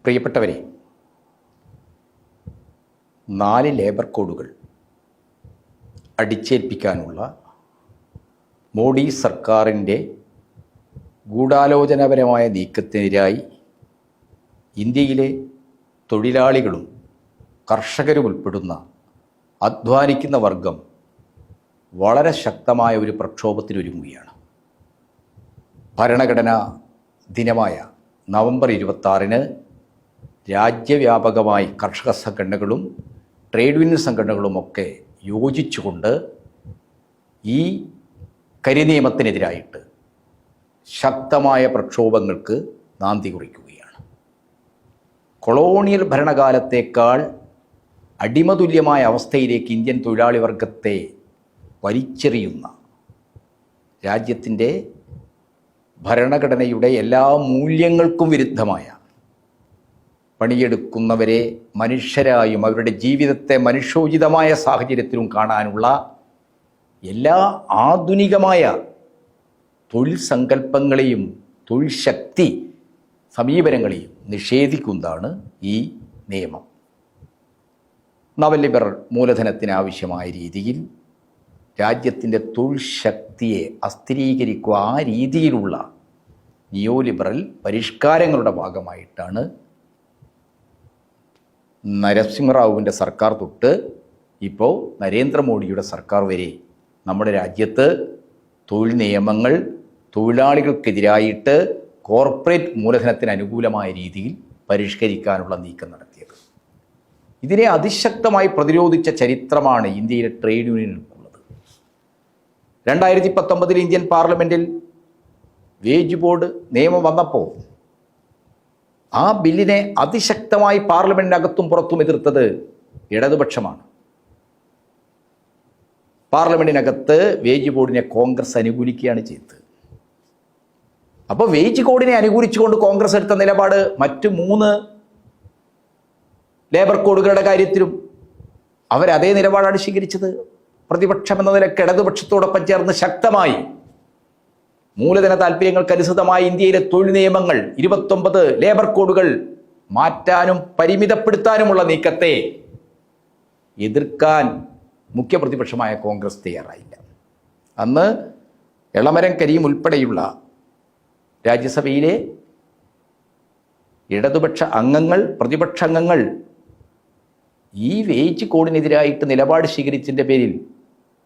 പ്രിയപ്പെട്ടവരെ, 4 ലേബർ കോഡുകൾ അടിച്ചേൽപ്പിക്കാനുള്ള മോഡി സർക്കാരിൻ്റെ ഗൂഢാലോചനാപരമായ നീക്കത്തിനെതിരായി ഇന്ത്യയിലെ തൊഴിലാളികളും കർഷകരും ഉൾപ്പെടുന്ന അധ്വാനിക്കുന്ന വർഗം വളരെ ശക്തമായ ഒരു പ്രക്ഷോഭത്തിനൊരുങ്ങുകയാണ്. ഭരണഘടനാ ദിനമായ നവംബർ 26-ന് രാജ്യവ്യാപകമായി കർഷക സംഘടനകളും ട്രേഡ് യൂണിയൻ സംഘടനകളുമൊക്കെ യോജിച്ചുകൊണ്ട് ഈ കരിനിയമത്തിനെതിരായിട്ട് ശക്തമായ പ്രക്ഷോഭങ്ങൾക്ക് നാന്ദി കുറിക്കുകയാണ്. കൊളോണിയൽ ഭരണകാലത്തേക്കാൾ അടിമതുല്യമായ അവസ്ഥയിലേക്ക് ഇന്ത്യൻ തൊഴിലാളി വർഗത്തെ വലിച്ചെറിയുന്ന, രാജ്യത്തിൻ്റെ ഭരണഘടനയുടെ എല്ലാ മൂല്യങ്ങൾക്കും വിരുദ്ധമായ, പണിയെടുക്കുന്നവരെ മനുഷ്യരായും അവരുടെ ജീവിതത്തെ മനുഷ്യോചിതമായ സാഹചര്യത്തിലും കാണാനുള്ള എല്ലാ ആധുനികമായ തൊഴിൽ സങ്കല്പങ്ങളെയും തൊഴിൽ ശക്തി സമീപനങ്ങളെയും നിഷേധിക്കുന്നതാണ് ഈ നിയമം. നവലിബറൽ മൂലധനത്തിനാവശ്യമായ രീതിയിൽ രാജ്യത്തിൻ്റെ തൊഴിൽ ശക്തിയെ അസ്ഥിരീകരിക്കുക, ആ രീതിയിലുള്ള നിയോ ലിബറൽ പരിഷ്കാരങ്ങളുടെ ഭാഗമായിട്ടാണ് നരസിംഹറാവുവിൻ്റെ സർക്കാർ തൊട്ട് ഇപ്പോൾ നരേന്ദ്രമോദിയുടെ സർക്കാർ വരെ നമ്മുടെ രാജ്യത്ത് തൊഴിൽ നിയമങ്ങൾ തൊഴിലാളികൾക്കെതിരായിട്ട് കോർപ്പറേറ്റ് മൂലധനത്തിന് അനുകൂലമായ രീതിയിൽ പരിഷ്കരിക്കാനുള്ള നീക്കം നടത്തിയത്. ഇതിനെ അതിശക്തമായി പ്രതിരോധിച്ച ചരിത്രമാണ് ഇന്ത്യയിലെ ട്രേഡ് യൂണിയനുകൾക്കുള്ളത്. 2019 ഇന്ത്യൻ പാർലമെൻറ്റിൽ വേജ് ബോർഡ് നിയമം വന്നപ്പോൾ ആ ബില്ലിനെ അതിശക്തമായി പാർലമെൻറ്റിനകത്തും പുറത്തും എതിർത്തത് ഇടതുപക്ഷമാണ്. പാർലമെൻറ്റിനകത്ത് വേജ് ബോർഡിനെ കോൺഗ്രസ് അനുകൂലിക്കുകയാണ് ചെയ്തത്. അപ്പോൾ വേജ് കോഡിനെ അനുകൂലിച്ചുകൊണ്ട് കോൺഗ്രസ് എടുത്ത നിലപാട് മറ്റ് 3 ലേബർ കോഡുകളുടെ കാര്യത്തിലും അവരതേ നിലപാടാണ് സ്വീകരിച്ചത്. പ്രതിപക്ഷം എന്ന നിലയ്ക്ക് ഇടതുപക്ഷത്തോടൊപ്പം ചേർന്ന് ശക്തമായി മൂലധന താല്പര്യങ്ങൾക്ക് അനുസൃതമായി ഇന്ത്യയിലെ തൊഴിൽ നിയമങ്ങൾ 29 ലേബർ കോഡുകൾ മാറ്റാനും പരിമിതപ്പെടുത്താനുമുള്ള നീക്കത്തെ എതിർക്കാൻ മുഖ്യ പ്രതിപക്ഷമായ കോൺഗ്രസ് തയ്യാറായില്ല. അന്ന് എളമരം കരീം ഉൾപ്പെടെയുള്ള രാജ്യസഭയിലെ ഇടതുപക്ഷ അംഗങ്ങൾ, പ്രതിപക്ഷ അംഗങ്ങൾ ഈ വേജ് കോഡിനെതിരായിട്ട് നിലപാട് സ്വീകരിച്ചതിൻ്റെ പേരിൽ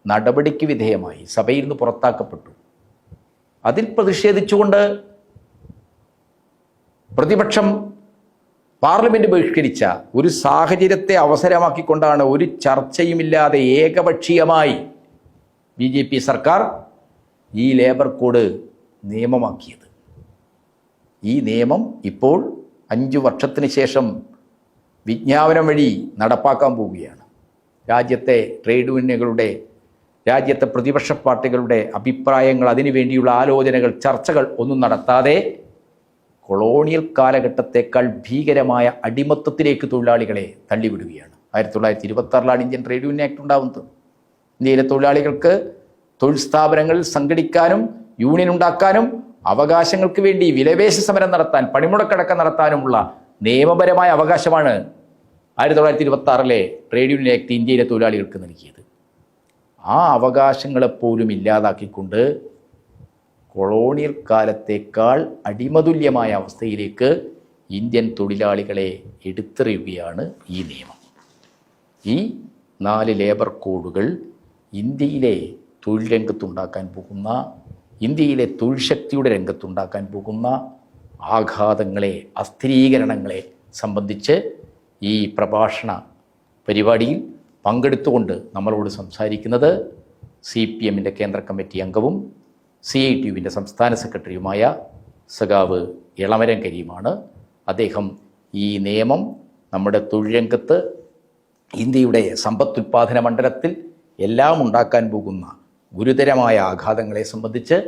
നടപടിക്ക് വിധേയമായി സഭയിൽ നിന്ന് പുറത്താക്കപ്പെട്ടു. അതിൽ പ്രതിഷേധിച്ചുകൊണ്ട് പ്രതിപക്ഷം പാർലമെൻറ്റ് ബഹിഷ്കരിച്ച ഒരു സാഹചര്യത്തെ അവസരമാക്കിക്കൊണ്ടാണ് ഒരു ചർച്ചയുമില്ലാതെ ഏകപക്ഷീയമായി BJP സർക്കാർ ഈ ലേബർ കോഡ് നിയമമാക്കിയത്. ഈ നിയമം ഇപ്പോൾ 5 വർഷത്തിന് ശേഷം വിജ്ഞാപനം വഴി നടപ്പാക്കാൻ പോവുകയാണ്. രാജ്യത്തെ ട്രേഡ് യൂണിയനുകളുടെ, രാജ്യത്തെ പ്രതിപക്ഷ പാർട്ടികളുടെ അഭിപ്രായങ്ങൾ, അതിനുവേണ്ടിയുള്ള ആലോചനകൾ, ചർച്ചകൾ ഒന്നും നടത്താതെ കൊളോണിയൽ കാലഘട്ടത്തേക്കാൾ ഭീകരമായ അടിമത്തത്തിലേക്ക് തൊഴിലാളികളെ തള്ളിവിടുകയാണ്. 1926 ഇന്ത്യൻ ട്രേഡ് യൂണിയൻ ആക്ട് ഉണ്ടാകുന്നത്. ഇന്ത്യയിലെ തൊഴിലാളികൾക്ക് തൊഴിൽ സ്ഥാപനങ്ങളിൽ സംഘടിക്കാനും യൂണിയൻ ഉണ്ടാക്കാനും അവകാശങ്ങൾക്ക് വേണ്ടി വിലപേശ സമരം നടത്താൻ, പണിമുടക്കടക്കം നടത്താനുമുള്ള നിയമപരമായ അവകാശമാണ് 1926 ട്രേഡ് യൂണിയൻ ആക്ട് ഇന്ത്യയിലെ തൊഴിലാളികൾക്ക് നൽകിയത്. ആ അവകാശങ്ങളെപ്പോലും ഇല്ലാതാക്കിക്കൊണ്ട് കൊളോണിയൽ കാലത്തേക്കാൾ അടിമതുല്യമായ അവസ്ഥയിലേക്ക് ഇന്ത്യൻ തൊഴിലാളികളെ എടുത്തെറിയുകയാണ് ഈ നിയമം. ഈ 4 ലേബർ കോഡുകൾ ഇന്ത്യയിലെ തൊഴിൽ രംഗത്തുണ്ടാക്കാൻ പോകുന്ന, ഇന്ത്യയിലെ തൊഴിൽ ശക്തിയുടെ രംഗത്തുണ്ടാക്കാൻ പോകുന്ന ആഘാതങ്ങളെ, അസ്ഥിരീകരണങ്ങളെ സംബന്ധിച്ച് ഈ പ്രഭാഷണ പരിപാടിയിൽ പങ്കെടുത്തുകൊണ്ട് നമ്മളോട് സംസാരിക്കുന്നത് CPMൻ്റെ കേന്ദ്ര കമ്മിറ്റി അംഗവും CITUവിൻ്റെ സംസ്ഥാന സെക്രട്ടറിയുമായ സഖാവ് എളമരം കരീമാണ്. അദ്ദേഹം ഈ നിയമം നമ്മുടെ തൊഴിൽ രംഗത്ത്, ഇന്ത്യയുടെ സമ്പത്തുൽപാദന മണ്ഡലത്തിൽ എല്ലാം ഉണ്ടാക്കാൻ പോകുന്ന ഗുരുതരമായ ആഘാതങ്ങളെ സംബന്ധിച്ച്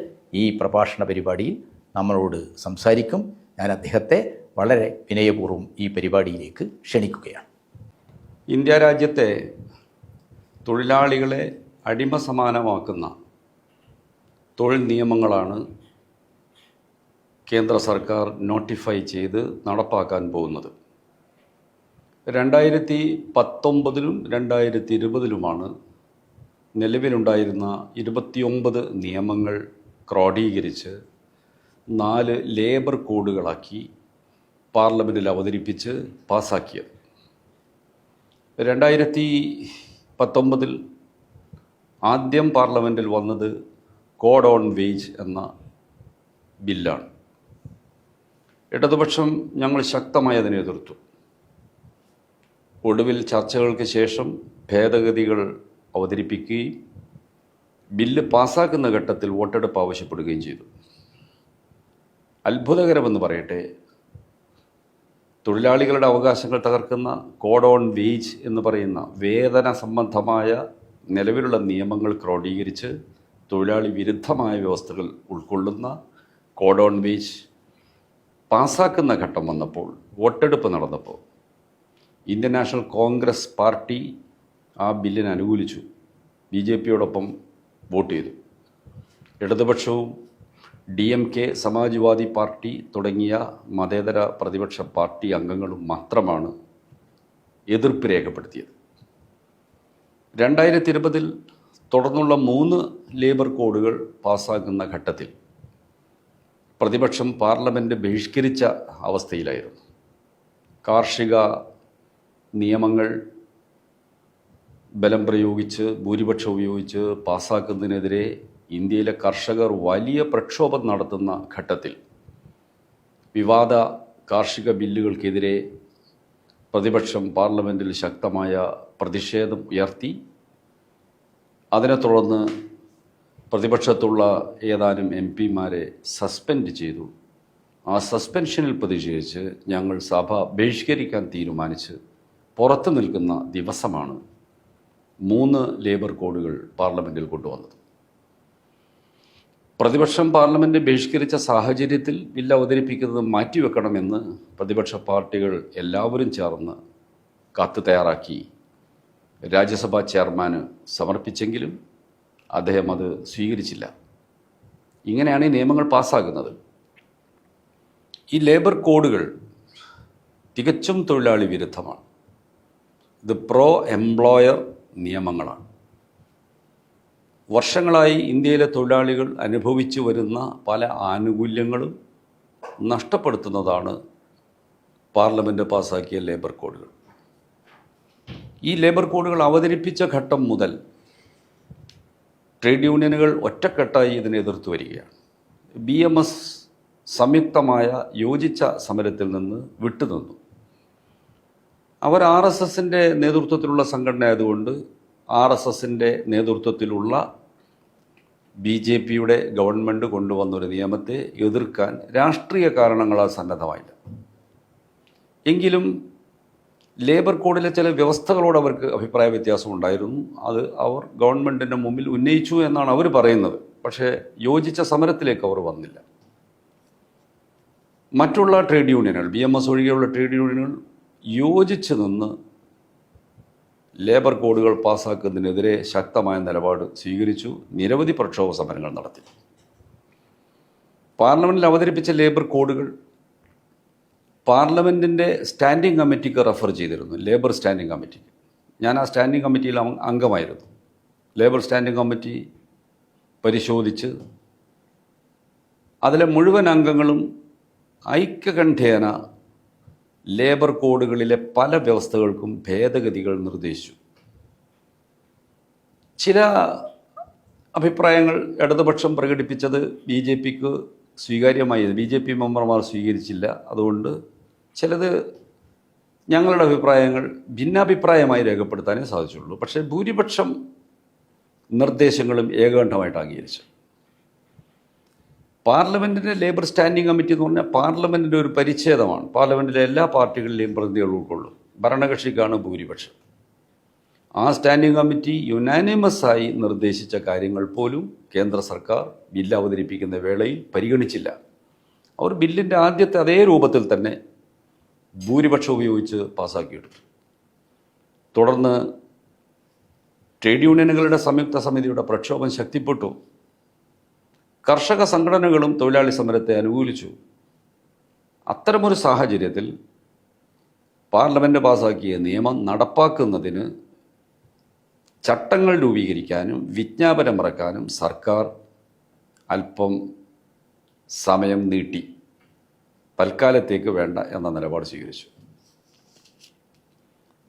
ഈ പ്രഭാഷണ പരിപാടിയിൽ നമ്മളോട് സംസാരിക്കും. ഞാൻ അദ്ദേഹത്തെ വളരെ വിനയപൂർവ്വം ഈ പരിപാടിയിലേക്ക് ക്ഷണിക്കുകയാണ്. ഇന്ത്യ രാജ്യത്തെ തൊഴിലാളികളെ അടിമ സമാനമാക്കുന്ന തൊഴിൽ നിയമങ്ങളാണ് കേന്ദ്ര സർക്കാർ നോട്ടിഫൈ ചെയ്ത് നടപ്പാക്കാൻ പോകുന്നത്. 2019 2020 നിലവിലുണ്ടായിരുന്ന 29 നിയമങ്ങൾ ക്രോഡീകരിച്ച് 4 ലേബർ കോഡുകളാക്കി പാർലമെൻറ്റിൽ അവതരിപ്പിച്ച് പാസാക്കിയത്. 2019 ആദ്യം പാർലമെൻറ്റിൽ വന്നത് കോഡ് ഓൺ വേജ് എന്ന ബില്ലാണ്. ഇടതുപക്ഷം ഞങ്ങൾ ശക്തമായി അതിനെ എതിർത്തു. ഒടുവിൽ ചർച്ചകൾക്ക് ശേഷം ഭേദഗതികൾ അവതരിപ്പിക്കുകയും ബില്ല് പാസ്സാക്കുന്ന ഘട്ടത്തിൽ വോട്ടെടുപ്പ് ആവശ്യപ്പെടുകയും ചെയ്തു. അത്ഭുതകരമെന്ന് പറയട്ടെ, തൊഴിലാളികളുടെ അവകാശങ്ങൾ തകർക്കുന്ന കോഡ് ഓൺ വേജ് എന്ന് പറയുന്ന വേതന സംബന്ധമായ നിലവിലുള്ള നിയമങ്ങൾ ക്രോഡീകരിച്ച് തൊഴിലാളി വിരുദ്ധമായ വ്യവസ്ഥകൾ ഉൾക്കൊള്ളുന്ന കോഡ് ഓൺ വേജ് പാസ്സാക്കുന്ന ഘട്ടം വന്നപ്പോൾ, വോട്ടെടുപ്പ് നടന്നപ്പോൾ ഇന്ത്യൻ നാഷണൽ കോൺഗ്രസ് പാർട്ടി ആ ബില്ലിനെ അനുകൂലിച്ചു, BJPയോടൊപ്പം വോട്ട് ചെയ്തു. ഇടതുപക്ഷവും DMK, സമാജ്വാദി പാർട്ടി തുടങ്ങിയ മതേതര പ്രതിപക്ഷ പാർട്ടി അംഗങ്ങളും മാത്രമാണ് എതിർപ്പ് രേഖപ്പെടുത്തിയത്. 2020 തുടർന്നുള്ള 3 ലേബർ കോഡുകൾ പാസ്സാക്കുന്ന ഘട്ടത്തിൽ പ്രതിപക്ഷം പാർലമെൻറ്റ് ബഹിഷ്കരിച്ച അവസ്ഥയിലായിരുന്നു. കാർഷിക നിയമങ്ങൾ ബലം പ്രയോഗിച്ച് ഭൂരിപക്ഷം ഉപയോഗിച്ച് പാസ്സാക്കുന്നതിനെതിരെ ഇന്ത്യയിലെ കർഷകർ വലിയ പ്രക്ഷോഭം നടത്തുന്ന ഘട്ടത്തിൽ വിവാദ കാർഷിക ബില്ലുകൾക്കെതിരെ പ്രതിപക്ഷം പാർലമെൻറ്റിൽ ശക്തമായ പ്രതിഷേധം ഉയർത്തി. അതിനെ തുടർന്ന് പ്രതിപക്ഷത്തുള്ള ഏതാനും MP-മാരെ സസ്പെൻഡ് ചെയ്തു. ആ സസ്പെൻഷനിൽ പ്രതിഷേധിച്ച് ഞങ്ങൾ സഭ ബഹിഷ്കരിക്കാൻ തീരുമാനിച്ച് പുറത്തു നിൽക്കുന്ന ദിവസമാണ് 3 ലേബർ കോഡുകൾ പാർലമെൻറ്റിൽ കൊണ്ടുവന്നത്. പ്രതിപക്ഷം പാർലമെൻറ്റ് ബഹിഷ്കരിച്ച സാഹചര്യത്തിൽ ബില്ല് അവതരിപ്പിക്കുന്നത് മാറ്റിവെക്കണമെന്ന് പ്രതിപക്ഷ പാർട്ടികൾ എല്ലാവരും ചേർന്ന് കത്ത് തയ്യാറാക്കി രാജ്യസഭാ ചെയർമാന് സമർപ്പിച്ചെങ്കിലും അദ്ദേഹം അത് സ്വീകരിച്ചില്ല. ഇങ്ങനെയാണ് ഈ നിയമങ്ങൾ പാസ്സാകുന്നത്. ഈ ലേബർ കോഡുകൾ തികച്ചും തൊഴിലാളി വിരുദ്ധമാണ്. ഇത് പ്രോ എംപ്ലോയർ നിയമങ്ങളാണ്. വർഷങ്ങളായി ഇന്ത്യയിലെ തൊഴിലാളികൾ അനുഭവിച്ചു വരുന്ന പല ആനുകൂല്യങ്ങളും നഷ്ടപ്പെടുത്തുന്നതാണ് പാർലമെൻറ്റ് പാസ്സാക്കിയ ലേബർ കോഡുകൾ. ഈ ലേബർ കോഡുകൾ അവതരിപ്പിച്ച ഘട്ടം മുതൽ ട്രേഡ് യൂണിയനുകൾ ഒറ്റക്കെട്ടായി ഇതിനെ എതിർത്തു വരികയാണ്. BMS സംയുക്തമായ യോജിച്ച സമരത്തിൽ നിന്ന് വിട്ടുനിന്നു. അവർ RSSൻ്റെ നേതൃത്വത്തിലുള്ള സംഘടന ആയതുകൊണ്ട് RSSൻ്റെ നേതൃത്വത്തിലുള്ള BJPയുടെ ഗവൺമെൻറ് കൊണ്ടുവന്നൊരു നിയമത്തെ എതിർക്കാൻ രാഷ്ട്രീയ കാരണങ്ങളാൽ സന്നദ്ധമായില്ല. എങ്കിലും ലേബർ കോഡിലെ ചില വ്യവസ്ഥകളോട് അവർക്ക് അഭിപ്രായ വ്യത്യാസം ഉണ്ടായിരുന്നു. അത് അവർ ഗവൺമെൻറ്റിൻ്റെ മുമ്പിൽ ഉന്നയിച്ചു എന്നാണ് അവർ പറയുന്നത്. പക്ഷേ യോജിച്ച സമരത്തിലേക്ക് അവർ വന്നില്ല. മറ്റുള്ള ട്രേഡ് യൂണിയനുകൾ, BMS ഒഴികെയുള്ള ട്രേഡ് യൂണിയനുകൾ യോജിച്ച് നിന്ന് ലേബർ കോഡുകൾ പാസ്സാക്കുന്നതിനെതിരെ ശക്തമായ നിലപാട് സ്വീകരിച്ചു. നിരവധി പ്രക്ഷോഭ സമരങ്ങൾ നടത്തി. പാർലമെൻറ്റിൽ അവതരിപ്പിച്ച ലേബർ കോഡുകൾ പാർലമെൻറ്റിൻ്റെ സ്റ്റാൻഡിംഗ് കമ്മിറ്റിക്ക് റെഫർ ചെയ്തിരുന്നു, ലേബർ സ്റ്റാൻഡിംഗ് കമ്മിറ്റിക്ക്. ഞാൻ ആ സ്റ്റാൻഡിംഗ് കമ്മിറ്റിയിൽ അംഗമായിരുന്നു. ലേബർ സ്റ്റാൻഡിംഗ് കമ്മിറ്റി പരിശോധിച്ച് അതിലെ മുഴുവൻ അംഗങ്ങളും ഐക്യകണ്ഠേന ലേബർ കോഡുകളിലെ പല വ്യവസ്ഥകൾക്കും ഭേദഗതികൾ നിർദ്ദേശിച്ചു. ചില അഭിപ്രായങ്ങൾ ഇടതുപക്ഷം പ്രകടിപ്പിച്ചത് BJPക്ക് സ്വീകാര്യമായി, BJP മെമ്പർമാർ സ്വീകരിച്ചില്ല. അതുകൊണ്ട് ചിലത് ഞങ്ങളുടെ അഭിപ്രായങ്ങൾ ഭിന്നാഭിപ്രായമായി രേഖപ്പെടുത്താനേ സാധിച്ചുള്ളൂ. പക്ഷേ ഭൂരിപക്ഷം നിർദ്ദേശങ്ങളും ഏകകണ്ഠമായിട്ട് അംഗീകരിച്ചു. പാർലമെൻറ്റിൻ്റെ ലേബർ സ്റ്റാൻഡിംഗ് കമ്മിറ്റി എന്ന് പറഞ്ഞാൽ പാർലമെൻറ്റിൻ്റെ ഒരു പരിച്ഛേദമാണ്. പാർലമെൻറ്റിലെ എല്ലാ പാർട്ടികളിലെയും പ്രതിനിധികൾ ഉൾക്കൊള്ളും. ഭരണകക്ഷിക്കാണ് ഭൂരിപക്ഷം. ആ സ്റ്റാൻഡിംഗ് കമ്മിറ്റി യുനാനിമസായി നിർദ്ദേശിച്ച കാര്യങ്ങൾ പോലും കേന്ദ്ര സർക്കാർ ബില്ല് അവതരിപ്പിക്കുന്ന വേളയിൽ പരിഗണിച്ചില്ല. അവർ ബില്ലിൻ്റെ ആദ്യത്തെ അതേ രൂപത്തിൽ തന്നെ ഭൂരിപക്ഷം ഉപയോഗിച്ച് പാസ്സാക്കിയെടുത്തു. തുടർന്ന് ട്രേഡ് യൂണിയനുകളുടെ സംയുക്ത സമിതിയുടെ പ്രക്ഷോഭം ശക്തിപ്പെട്ടു. കർഷക സംഘടനകളും തൊഴിലാളി സമരത്തെ അനുകൂലിച്ചു. അത്തരമൊരു സാഹചര്യത്തിൽ പാർലമെൻറ്റ് പാസാക്കിയ നിയമം നടപ്പാക്കുന്നതിന് ചട്ടങ്ങൾ രൂപീകരിക്കാനും വിജ്ഞാപനം ഇറക്കാനും സർക്കാർ അല്പം സമയം നീട്ടി, തൽക്കാലത്തേക്ക് വേണ്ട എന്ന നിലപാട് സ്വീകരിച്ചു.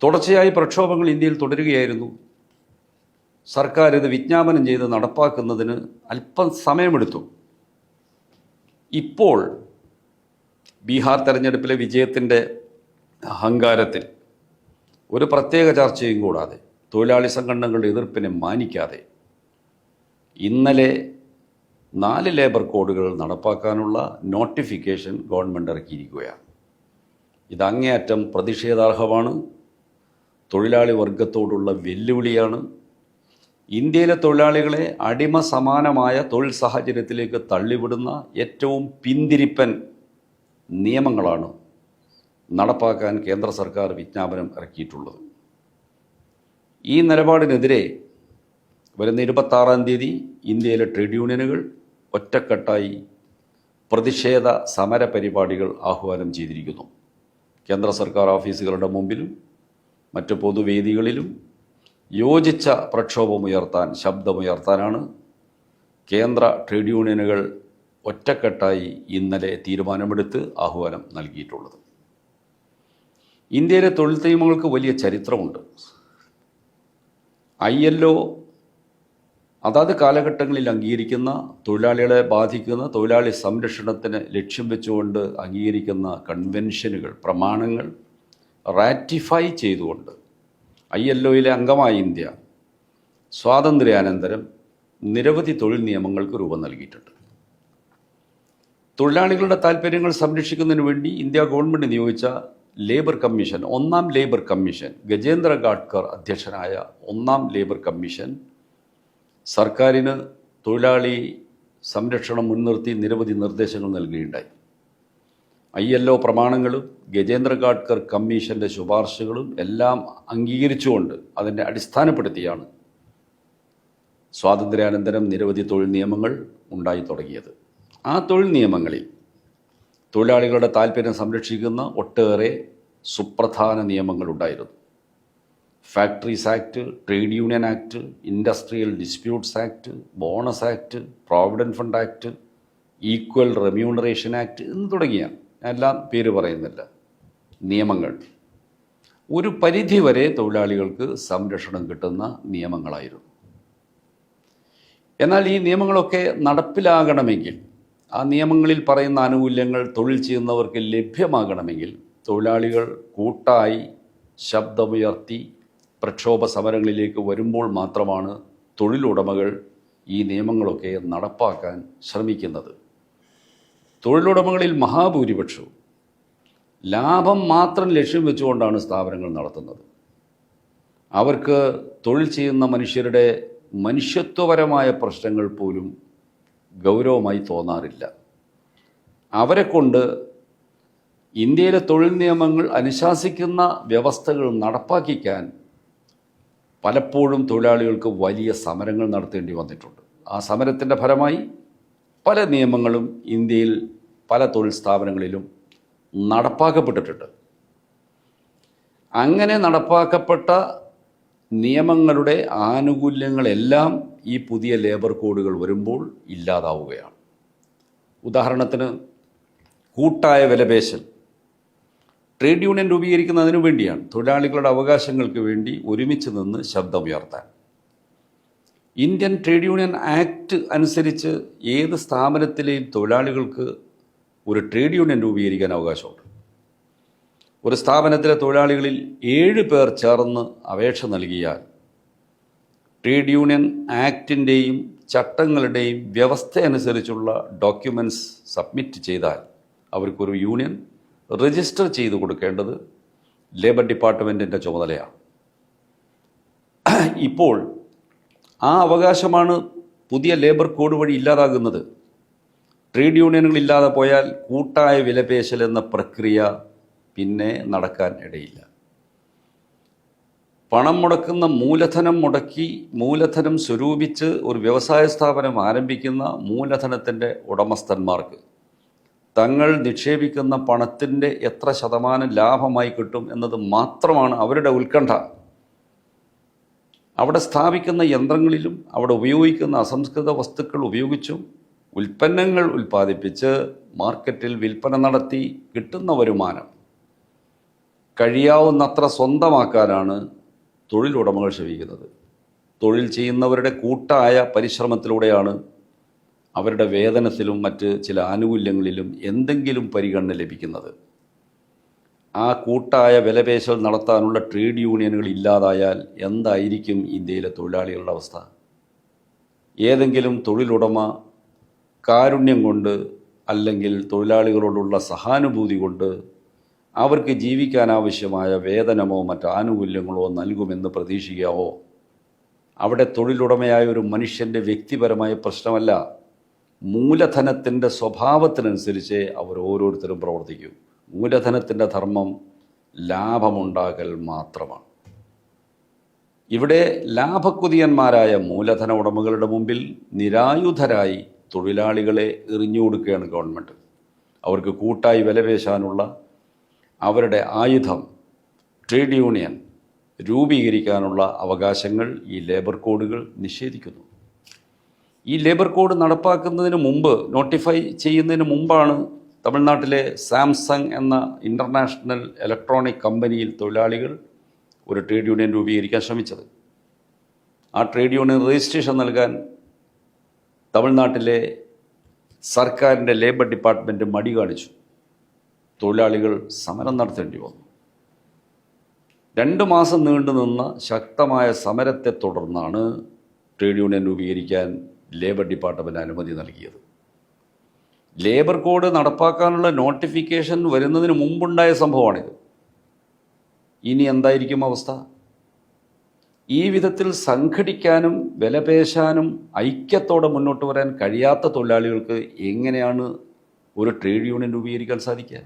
തുടർച്ചയായി പ്രക്ഷോഭങ്ങൾ ഇന്ത്യയിൽ തുടരുകയായിരുന്നു. സർക്കാർ ഇത് വിജ്ഞാപനം ചെയ്ത് നടപ്പാക്കുന്നതിന് അല്പം സമയമെടുത്തു. ഇപ്പോൾ ബീഹാർ തെരഞ്ഞെടുപ്പിലെ വിജയത്തിൻ്റെ അഹങ്കാരത്തിൽ ഒരു പ്രത്യേക ചർച്ചയും കൂടാതെ, തൊഴിലാളി സംഘടനകളുടെ എതിർപ്പിനെ മാനിക്കാതെ ഇന്നലെ 4 ലേബർ കോഡുകൾ നടപ്പാക്കാനുള്ള നോട്ടിഫിക്കേഷൻ ഗവൺമെൻറ് ഇറക്കിയിരിക്കുകയാണ്. ഇത് അങ്ങേയറ്റം പ്രതിഷേധാർഹമാണ്, തൊഴിലാളി വർഗത്തോടുള്ള വെല്ലുവിളിയാണ്. ഇന്ത്യയിലെ തൊഴിലാളികളെ അടിമ സമാനമായ തൊഴിൽ സാഹചര്യത്തിലേക്ക് തള്ളിവിടുന്ന ഏറ്റവും പിന്തിരിപ്പൻ നിയമങ്ങളാണ് നടപ്പാക്കാൻ കേന്ദ്ര സർക്കാർ വിജ്ഞാപനം ഇറക്കിയിട്ടുള്ളത്. ഈ നിലപാടിനെതിരെ വരുന്ന 26-ാം തീയതി ഇന്ത്യയിലെ ട്രേഡ് യൂണിയനുകൾ ഒറ്റക്കെട്ടായി പ്രതിഷേധ സമര പരിപാടികൾ ആഹ്വാനം ചെയ്തിരിക്കുന്നു. കേന്ദ്ര സർക്കാർ ഓഫീസുകളുടെ മുമ്പിലും മറ്റ് പൊതുവേദികളിലും യോജിച്ച പ്രക്ഷോഭമുയർത്താൻ, ശബ്ദമുയർത്താനാണ് കേന്ദ്ര ട്രേഡ് യൂണിയനുകൾ ഒറ്റക്കെട്ടായി ഇന്നലെ തീരുമാനമെടുത്ത് ആഹ്വാനം നൽകിയിട്ടുള്ളത്. ഇന്ത്യയിലെ തൊഴിൽ നിയമങ്ങൾക്ക് വലിയ ചരിത്രമുണ്ട്. ILO അതാത് കാലഘട്ടങ്ങളിൽ അംഗീകരിക്കുന്ന, തൊഴിലാളികളെ ബാധിക്കുന്ന തൊഴിലാളി സംരക്ഷണത്തിന് ലക്ഷ്യം വെച്ചുകൊണ്ട് അംഗീകരിക്കുന്ന കൺവെൻഷനുകൾ, പ്രമാണങ്ങൾ റാറ്റിഫൈ ചെയ്തുകൊണ്ട് ILOയിലെ അംഗമായ ഇന്ത്യ സ്വാതന്ത്ര്യാനന്തരം നിരവധി തൊഴിൽ നിയമങ്ങൾക്ക് രൂപം നൽകിയിട്ടുണ്ട്. തൊഴിലാളികളുടെ താൽപ്പര്യങ്ങൾ സംരക്ഷിക്കുന്നതിന് വേണ്ടി ഇന്ത്യ ഗവൺമെൻറ് നിയോഗിച്ച ലേബർ കമ്മീഷൻ, 1ാം ലേബർ കമ്മീഷൻ, ഗജേന്ദ്ര ഗാഡ്കർ അധ്യക്ഷനായ 1ാം ലേബർ കമ്മീഷൻ സർക്കാരിന് തൊഴിലാളി സംരക്ഷണം മുൻനിർത്തി നിരവധി നിർദ്ദേശങ്ങൾ നൽകുകയുണ്ടായി. ILO പ്രമാണങ്ങളും ഗജേന്ദ്ര ഗാഡ്കർ കമ്മീഷൻ്റെ ശുപാർശകളും എല്ലാം അംഗീകരിച്ചുകൊണ്ട് അതിനെ അടിസ്ഥാനപ്പെടുത്തിയാണ് സ്വാതന്ത്ര്യാനന്തരം നിരവധി തൊഴിൽ നിയമങ്ങൾ ഉണ്ടായി തുടങ്ങിയത്. ആ തൊഴിൽ നിയമങ്ങളിൽ തൊഴിലാളികളുടെ താൽപ്പര്യം സംരക്ഷിക്കുന്ന ഒട്ടേറെ സുപ്രധാന നിയമങ്ങളുണ്ടായിരുന്നു. Factories act, trade union act, industrial disputes act, bonus act, provident fund act, equal remuneration act എന്ന് തുടങ്ങിയ, എല്ലാം പേര് പറയുന്നില്ല, നിയമങ്ങൾ ഒരു പരിധിവരെ തൊഴിലാളികൾക്ക് സംരക്ഷണം കിട്ടുന്ന നിയമങ്ങളായിരുന്നു. എന്നാൽ ഈ നിയമങ്ങളൊക്കെ നടപ്പിലാകണമെങ്കിൽ, ആ നിയമങ്ങളിൽ പറയുന്ന ആനുകൂല്യങ്ങൾ തൊഴിൽ ചെയ്യുന്നവർക്ക് ലഭ്യമാകണമെങ്കിൽ തൊഴിലാളികൾ കൂട്ടായി ശബ്ദമുയർത്തി പ്രക്ഷോഭ സമരങ്ങളിലേക്ക് വരുമ്പോൾ മാത്രമാണ് തൊഴിലുടമകൾ ഈ നിയമങ്ങളൊക്കെ നടപ്പാക്കാൻ ശ്രമിക്കുന്നത്. തൊഴിലുടമകളിൽ മഹാഭൂരിപക്ഷവും ലാഭം മാത്രം ലക്ഷ്യം വെച്ചുകൊണ്ടാണ് സ്ഥാപനങ്ങൾ നടത്തുന്നത്. അവർക്ക് തൊഴിൽ ചെയ്യുന്ന മനുഷ്യരുടെ മനുഷ്യത്വപരമായ പ്രശ്നങ്ങൾ പോലും ഗൗരവമായി തോന്നാറില്ല. അവരെ കൊണ്ട് ഇന്ത്യയിലെ തൊഴിൽ നിയമങ്ങൾ അനുശാസിക്കുന്ന വ്യവസ്ഥകൾ നടപ്പാക്കിക്കാൻ പലപ്പോഴും തൊഴിലാളികൾക്ക് വലിയ സമരങ്ങൾ നടത്തേണ്ടി വന്നിട്ടുണ്ട്. ആ സമരത്തിൻ്റെ ഫലമായി പല നിയമങ്ങളും ഇന്ത്യയിൽ പല തൊഴിൽ സ്ഥാപനങ്ങളിലും നടപ്പാക്കപ്പെട്ടിട്ടുണ്ട്. അങ്ങനെ നടപ്പാക്കപ്പെട്ട നിയമങ്ങളുടെ ആനുകൂല്യങ്ങളെല്ലാം ഈ പുതിയ ലേബർ കോഡുകൾ വരുമ്പോൾ ഇല്ലാതാവുകയാണ്. ഉദാഹരണത്തിന് കൂട്ടായ വിലപേശൽ. ട്രേഡ് യൂണിയൻ രൂപീകരിക്കുന്നതിനു വേണ്ടിയാണ്, തൊഴിലാളികളുടെ അവകാശങ്ങൾക്ക് വേണ്ടി ഒരുമിച്ച് നിന്ന് ശബ്ദമുയർത്താൻ. ഇന്ത്യൻ ട്രേഡ് യൂണിയൻ ആക്ട് അനുസരിച്ച് ഏത് സ്ഥാപനത്തിലെയും തൊഴിലാളികൾക്ക് ഒരു ട്രേഡ് യൂണിയൻ രൂപീകരിക്കാൻ അവകാശമുണ്ട്. ഒരു സ്ഥാപനത്തിലെ തൊഴിലാളികളിൽ 7 പേർ ചേർന്ന് അപേക്ഷ നൽകിയാൽ ട്രേഡ് യൂണിയൻ ആക്ടിൻ്റെയും ചട്ടങ്ങളുടെയും വ്യവസ്ഥയനുസരിച്ചുള്ള ഡോക്യുമെൻറ്റ്സ് സബ്മിറ്റ് ചെയ്താൽ അവർക്കൊരു യൂണിയൻ രജിസ്റ്റർ ചെയ്ത് കൊടുക്കേണ്ടത് ലേബർ ഡിപ്പാർട്ട്മെൻറ്റിൻ്റെ ചുമതലയാണ്. ഇപ്പോൾ ആ അവകാശമാണ് പുതിയ ലേബർ കോഡ് വഴി ഇല്ലാതാകുന്നത്. ട്രേഡ് യൂണിയനുകൾ ഇല്ലാതെ പോയാൽ കൂട്ടായ വിലപേശൽ എന്ന പ്രക്രിയ പിന്നെ നടക്കാൻ ഇടയില്ല. പണം മുടക്കുന്ന മൂലധനം മുടക്കി, മൂലധനം സ്വരൂപിച്ച് ഒരു വ്യവസായ സ്ഥാപനം ആരംഭിക്കുന്ന മൂലധനത്തിൻ്റെ ഉടമസ്ഥന്മാർക്ക് തങ്ങൾ നിക്ഷേപിക്കുന്ന പണത്തിൻ്റെ എത്ര ശതമാനം ലാഭമായി കിട്ടും എന്നത് മാത്രമാണ് അവരുടെ ഉത്കണ്ഠ. അവിടെ സ്ഥാപിക്കുന്ന യന്ത്രങ്ങളിലും അവിടെ ഉപയോഗിക്കുന്ന അസംസ്കൃത വസ്തുക്കൾ ഉപയോഗിച്ചും ഉൽപ്പന്നങ്ങൾ ഉൽപ്പാദിപ്പിച്ച് മാർക്കറ്റിൽ വിൽപ്പന നടത്തി കിട്ടുന്ന വരുമാനം കഴിയാവുന്നത്ര സ്വന്തമാക്കാനാണ് തൊഴിലുടമകൾ ശ്രമിക്കുന്നത്. തൊഴിൽ ചെയ്യുന്നവരുടെ കൂട്ടായ പരിശ്രമത്തിലൂടെയാണ് അവരുടെ വേതനത്തിലും മറ്റ് ചില ആനുകൂല്യങ്ങളിലും എന്തെങ്കിലും പരിഗണന ലഭിക്കുന്നത്. ആ കൂട്ടായ വിലപേശൽ നടത്താനുള്ള ട്രേഡ് യൂണിയനുകൾ ഇല്ലാതായാൽ എന്തായിരിക്കും ഇന്ത്യയിലെ തൊഴിലാളികളുടെ അവസ്ഥ? ഏതെങ്കിലും തൊഴിലുടമ കാരുണ്യം കൊണ്ട് അല്ലെങ്കിൽ തൊഴിലാളികളോടുള്ള സഹാനുഭൂതി കൊണ്ട് അവർക്ക് ജീവിക്കാനാവശ്യമായ വേതനമോ മറ്റ് ആനുകൂല്യങ്ങളോ നൽകുമെന്ന് പ്രതീക്ഷിക്കാവോ? അവിടെ തൊഴിലുടമയായ ഒരു മനുഷ്യൻ്റെ വ്യക്തിപരമായ പ്രശ്നമല്ല, മൂലധനത്തിൻ്റെ സ്വഭാവത്തിനനുസരിച്ച് അവർ ഓരോരുത്തരും പ്രവർത്തിക്കും. മൂലധനത്തിൻ്റെ ധർമ്മം ലാഭമുണ്ടാക്കൽ മാത്രമാണ്. ഇവിടെ ലാഭക്കുതിയന്മാരായ മൂലധന ഉടമകളുടെ മുമ്പിൽ നിരായുധരായി തൊഴിലാളികളെ എറിഞ്ഞു കൊടുക്കുകയാണ് ഗവൺമെൻറ്. അവർക്ക് കൂട്ടായി വിലപേശാനുള്ള അവരുടെ ആയുധം ട്രേഡ് യൂണിയൻ രൂപീകരിക്കാനുള്ള അവകാശങ്ങൾ ഈ ലേബർ കോഡുകൾ നിഷേധിക്കുന്നു. ഈ ലേബർ കോഡ് നടപ്പാക്കുന്നതിന് മുമ്പ്, നോട്ടിഫൈ ചെയ്യുന്നതിന് മുമ്പാണ് തമിഴ്നാട്ടിലെ സാംസങ് എന്ന ഇൻ്റർനാഷണൽ ഇലക്ട്രോണിക് കമ്പനിയിൽ തൊഴിലാളികൾ ഒരു ട്രേഡ് യൂണിയൻ രൂപീകരിക്കാൻ ശ്രമിച്ചത്. ആ ട്രേഡ് യൂണിയൻ രജിസ്ട്രേഷൻ നൽകാൻ തമിഴ്നാട്ടിലെ സർക്കാരിൻ്റെ ലേബർ ഡിപ്പാർട്ട്മെൻറ്റ് മടി കാണിച്ചു. തൊഴിലാളികൾ സമരം നടത്തേണ്ടി വന്നു. 2 മാസം നീണ്ടു നിന്ന ശക്തമായ സമരത്തെ തുടർന്നാണ് ട്രേഡ് യൂണിയൻ രൂപീകരിക്കാൻ ലേബർ ഡിപ്പാർട്ട്മെൻറ്റ് അനുമതി നൽകിയത്. ലേബർ കോഡ് നടപ്പാക്കാനുള്ള നോട്ടിഫിക്കേഷൻ വരുന്നതിന് മുമ്പുണ്ടായ സംഭവമാണിത്. ഇനി എന്തായിരിക്കും അവസ്ഥ? ഈ വിധത്തിൽ സംഘടിക്കാനും വിലപേശാനും ഐക്യത്തോടെ മുന്നോട്ട് വരാൻ കഴിയാത്ത തൊഴിലാളികൾക്ക് എങ്ങനെയാണ് ഒരു ട്രേഡ് യൂണിയൻ രൂപീകരിക്കാൻ സാധിക്കുക?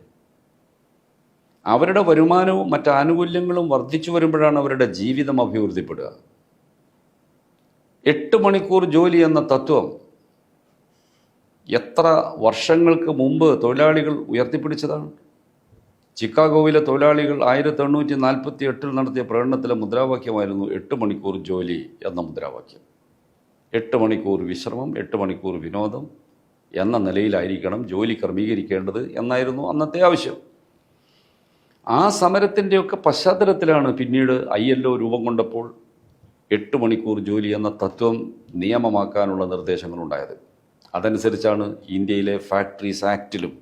അവരുടെ വരുമാനവും മറ്റ് ആനുകൂല്യങ്ങളും വർദ്ധിച്ചു വരുമ്പോഴാണ് അവരുടെ ജീവിതം അഭിവൃദ്ധിപ്പെടുക. 8 മണിക്കൂർ ജോലി എന്ന തത്വം എത്ര വർഷങ്ങൾക്ക് മുമ്പ് തൊഴിലാളികൾ ഉയർത്തിപ്പിടിച്ചതാണ്. ചിക്കാഗോവിലെ തൊഴിലാളികൾ 1848 നടത്തിയ പ്രകടനത്തിലെ മുദ്രാവാക്യമായിരുന്നു 8 മണിക്കൂർ ജോലി എന്ന മുദ്രാവാക്യം. 8 മണിക്കൂർ വിശ്രമം, 8 മണിക്കൂർ വിനോദം എന്ന നിലയിലായിരിക്കണം ജോലി ക്രമീകരിക്കേണ്ടത് എന്നായിരുന്നു അന്നത്തെ ആവശ്യം. ആ സമരത്തിൻ്റെയൊക്കെ പശ്ചാത്തലത്തിലാണ് പിന്നീട് ILO രൂപം കൊണ്ടപ്പോൾ 8 മണിക്കൂർ ജോലി എന്ന തത്വം നിയമമാക്കാനുള്ള നിർദ്ദേശങ്ങളുണ്ടായത്. അതനുസരിച്ചാണ് ഇന്ത്യയിലെ ഫാക്ടറീസ് ആക്റ്റിലും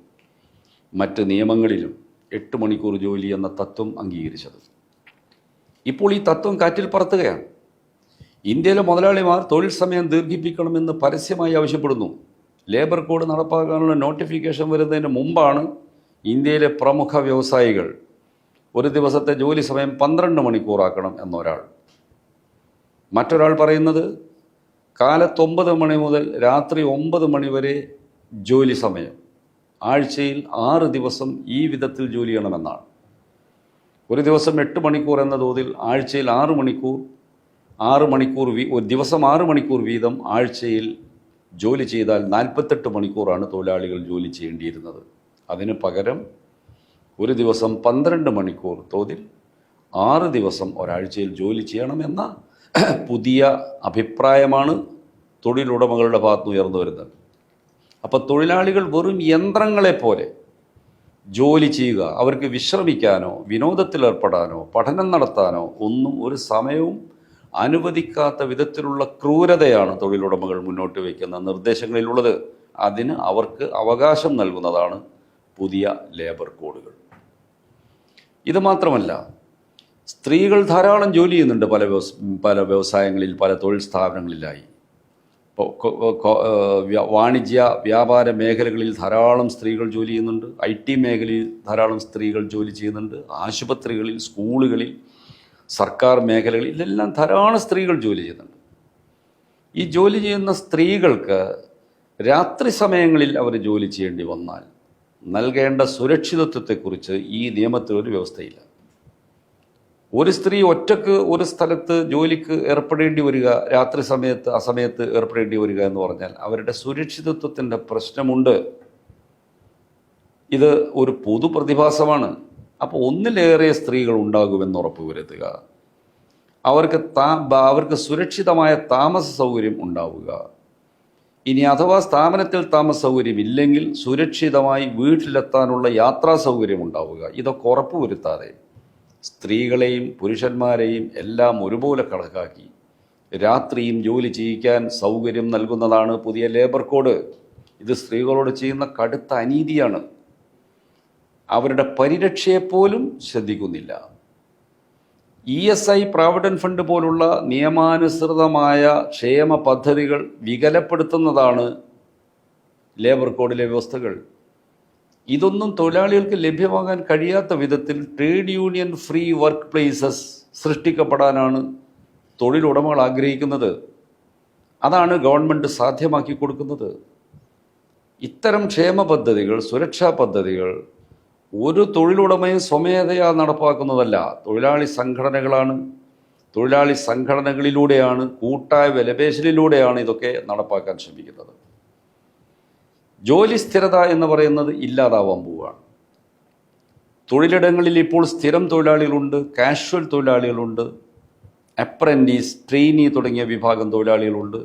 മറ്റ് നിയമങ്ങളിലും 8 മണിക്കൂർ ജോലി എന്ന തത്വം അംഗീകരിച്ചത്. ഇപ്പോൾ ഈ തത്വം കാറ്റിൽ പറത്തുകയാണ്. ഇന്ത്യയിലെ മുതലാളിമാർ തൊഴിൽ സമയം ദീർഘിപ്പിക്കണമെന്ന് പരസ്യമായി ആവശ്യപ്പെടുന്നു. ലേബർ കോഡ് നടപ്പാക്കാനുള്ള നോട്ടിഫിക്കേഷൻ വരുന്നതിന് മുമ്പാണ് ഇന്ത്യയിലെ പ്രമുഖ വ്യവസായികൾ ഒരു ദിവസത്തെ ജോലി സമയം 12 മണിക്കൂറാക്കണം എന്നൊരാൾ. മറ്റൊരാൾ പറയുന്നത് കാലത്ത് 9 മണി മുതൽ രാത്രി 9 മണി വരെ ജോലി സമയം, ആഴ്ചയിൽ 6 ദിവസം ഈ വിധത്തിൽ ജോലി ചെയ്യണമെന്നാണ്. ഒരു ദിവസം 8 മണിക്കൂർ എന്ന തോതിൽ ആഴ്ചയിൽ 6 മണിക്കൂർ, ഒരു ദിവസം 6 മണിക്കൂർ വീതം ആഴ്ചയിൽ ജോലി ചെയ്താൽ 48 മണിക്കൂറാണ് തൊഴിലാളികൾ ജോലി ചെയ്യേണ്ടിയിരുന്നത്. അതിന് പകരം ഒരു ദിവസം 12 മണിക്കൂർ തോതിൽ 6 ദിവസം ഒരാഴ്ചയിൽ ജോലി ചെയ്യണമെന്ന പുതിയ അഭിപ്രായമാണ് തൊഴിലുടമകളുടെ ഭാഗത്ത് ഉയർന്നു വരുന്നത്. അപ്പോൾ തൊഴിലാളികൾ വെറും യന്ത്രങ്ങളെപ്പോലെ ജോലി ചെയ്യുക, അവർക്ക് വിശ്രമിക്കാനോ വിനോദത്തിലേർപ്പെടാനോ പഠനം നടത്താനോ ഒന്നും ഒരു സമയവും അനുവദിക്കാത്ത വിധത്തിലുള്ള ക്രൂരതയാണ് തൊഴിലുടമകൾ മുന്നോട്ട് വയ്ക്കുന്ന നിർദ്ദേശങ്ങളിലുള്ളത്. അതിന് അവർക്ക് അവകാശം നൽകുന്നതാണ് പുതിയ ലേബർ കോഡുകൾ. ഇത് മാത്രമല്ല, സ്ത്രീകൾ ധാരാളം ജോലി ചെയ്യുന്നുണ്ട് പല വ്യവസായങ്ങളിൽ, പല തൊഴിൽ സ്ഥാപനങ്ങളിലായി. വാണിജ്യ വ്യാപാര മേഖലകളിൽ ധാരാളം സ്ത്രീകൾ ജോലി ചെയ്യുന്നുണ്ട്. IT മേഖലയിൽ ധാരാളം സ്ത്രീകൾ ജോലി ചെയ്യുന്നുണ്ട്. ആശുപത്രികളിൽ, സ്കൂളുകളിൽ, സർക്കാർ മേഖലകളിൽ ഇതെല്ലാം ധാരാളം സ്ത്രീകൾ ജോലി ചെയ്യുന്നുണ്ട്. ഈ ജോലി ചെയ്യുന്ന സ്ത്രീകൾക്ക് രാത്രി സമയങ്ങളിൽ അവർ ജോലി ചെയ്യേണ്ടി വന്നാൽ നൽകേണ്ട സുരക്ഷിതത്വത്തെക്കുറിച്ച് ഈ നിയമത്തിൽ ഒരു വ്യവസ്ഥയില്ല. ഒരു സ്ത്രീ ഒറ്റക്ക് ഒരു സ്ഥലത്ത് ജോലിക്ക് ഏർപ്പെടേണ്ടി വരിക, രാത്രി സമയത്ത് അസമയത്ത് ഏർപ്പെടേണ്ടി വരിക എന്ന് പറഞ്ഞാൽ അവരുടെ സുരക്ഷിതത്വത്തിൻ്റെ പ്രശ്നമുണ്ട്. ഇത് ഒരു പൊതു പ്രതിഭാസമാണ്. അപ്പോൾ ഒന്നിലേറെ സ്ത്രീകൾ ഉണ്ടാകുമെന്ന് ഉറപ്പുവരുത്തുക, അവർക്ക് സുരക്ഷിതമായ താമസ സൗകര്യം ഉണ്ടാവുക. ഇനി അഥവാ സ്ഥാപനത്തിൽ താമസ സൗകര്യം ഇല്ലെങ്കിൽ സുരക്ഷിതമായി വീട്ടിലെത്താനുള്ള യാത്രാ സൗകര്യം ഉണ്ടാവുക. ഇതൊക്കെ ഉറപ്പുവരുത്താതെ സ്ത്രീകളെയും പുരുഷന്മാരെയും എല്ലാം ഒരുപോലെ കണക്കാക്കി രാത്രിയും ജോലി ചെയ്യിക്കാൻ സൗകര്യം നൽകുന്നതാണ് പുതിയ ലേബർ കോഡ്. ഇത് സ്ത്രീകളോട് ചെയ്യുന്ന കടുത്ത അനീതിയാണ്. അവരുടെ പരിരക്ഷയെപ്പോലും ശ്രദ്ധിക്കുന്നില്ല. ESI പ്രാവിഡന്റ് ഫണ്ട് പോലുള്ള നിയമാനുസൃതമായ ക്ഷേമ പദ്ധതികൾ വികലപ്പെടുത്തുന്നതാണ് ലേബർ കോഡിലെ വ്യവസ്ഥകൾ. ഇതൊന്നും തൊഴിലാളികൾക്ക് ലഭ്യമാകാൻ കഴിയാത്ത വിധത്തിൽ trade union free workplaces സൃഷ്ടിക്കപ്പെടാനാണ് തൊഴിലുടമകൾ ആഗ്രഹിക്കുന്നത്. അതാണ് ഗവൺമെൻറ് സാധ്യമാക്കി കൊടുക്കുന്നത്. ഇത്തരം ക്ഷേമ പദ്ധതികൾ, സുരക്ഷാ പദ്ധതികൾ ഒരു തൊഴിലുടമയും സ്വമേധയാ നടപ്പാക്കുന്നതല്ല. തൊഴിലാളി സംഘടനകളാണ്. തൊഴിലാളി സംഘടനകളിലൂടെയാണ്, കൂട്ടായ വിലപേശലിലൂടെയാണ് ഇതൊക്കെ നടപ്പാക്കാൻ ശ്രമിക്കുന്നത്. ജോലി സ്ഥിരത എന്ന് പറയുന്നത് ഇല്ലാതാവാൻ പോവുകയാണ്. തൊഴിലിടങ്ങളിൽ ഇപ്പോൾ സ്ഥിരം തൊഴിലാളികളുണ്ട്, കാഷ്വൽ തൊഴിലാളികളുണ്ട്, അപ്രൻറ്റീസ്, ട്രെയിനി തുടങ്ങിയ വിഭാഗം തൊഴിലാളികളുണ്ട്.